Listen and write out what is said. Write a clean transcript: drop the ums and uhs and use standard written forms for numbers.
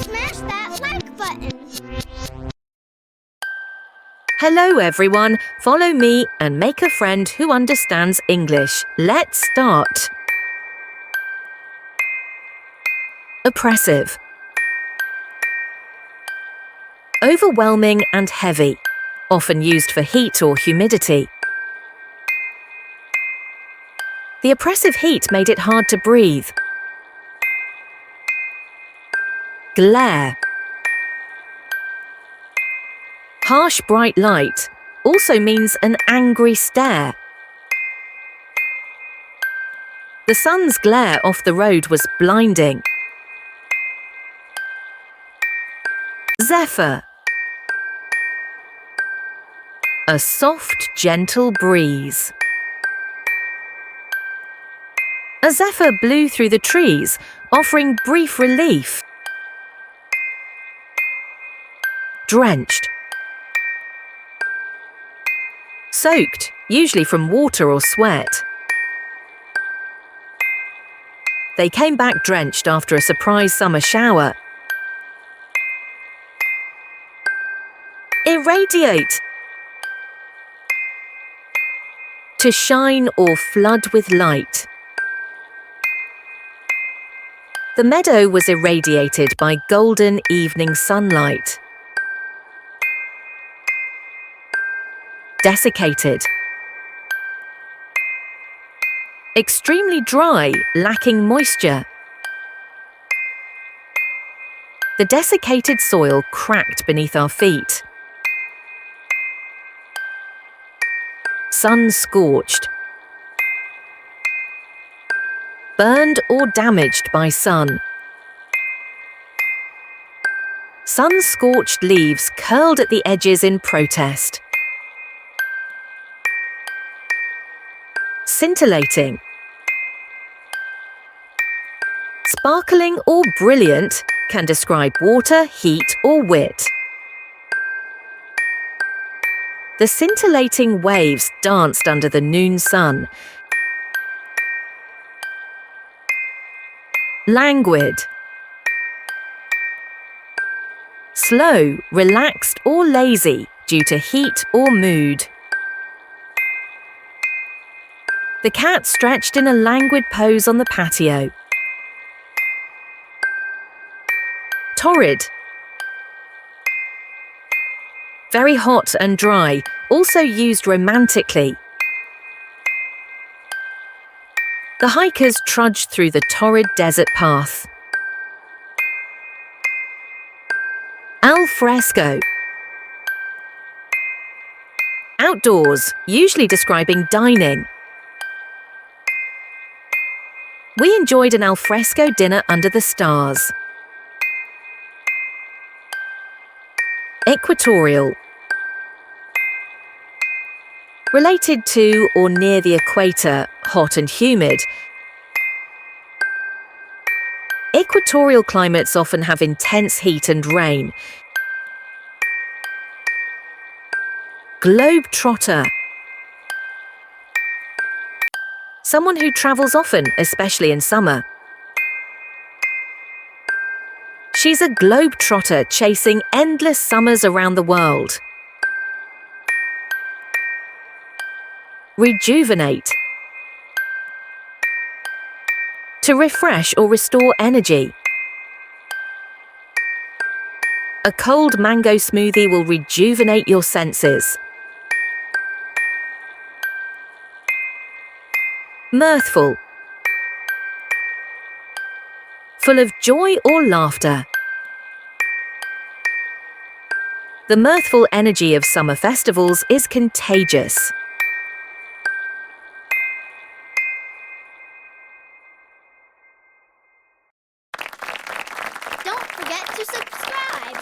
Smash that like button. Hello everyone, follow me and make a friend who understands English. Let's start. Oppressive. Overwhelming and heavy, often used for heat or humidity. The oppressive heat made it hard to breathe. Glare. Harsh bright light also means an angry stare. The sun's glare off the road was blinding. Zephyr. A soft, gentle breeze. A zephyr blew through the trees, offering brief relief. Drenched. Soaked, usually from water or sweat. They came back drenched after a surprise summer shower. Irradiate. To shine or flood with light. The meadow was irradiated by golden evening sunlight. Desiccated. Extremely dry, lacking moisture. The desiccated soil cracked beneath our feet. Sun-scorched. Burned or damaged by sun. Sun-scorched leaves curled at the edges in protest. Scintillating. Sparkling or brilliant can describe water, heat or wit. The scintillating waves danced under the noon sun. Languid. Slow, relaxed or lazy due to heat or mood. The cat stretched in a languid pose on the patio. Torrid. Very hot and dry, also used romantically. The hikers trudged through the torrid desert path. Al fresco. Outdoors, usually describing dining. We enjoyed an al fresco dinner under the stars. Equatorial. Related to or near the equator, hot and humid. Equatorial climates often have intense heat and rain. Globetrotter. Someone who travels often, especially in summer. She's a globetrotter chasing endless summers around the world. Rejuvenate. To refresh or restore energy. A cold mango smoothie will rejuvenate your senses. Mirthful. Full of joy or laughter. The mirthful energy of summer festivals is contagious. Don't forget to subscribe.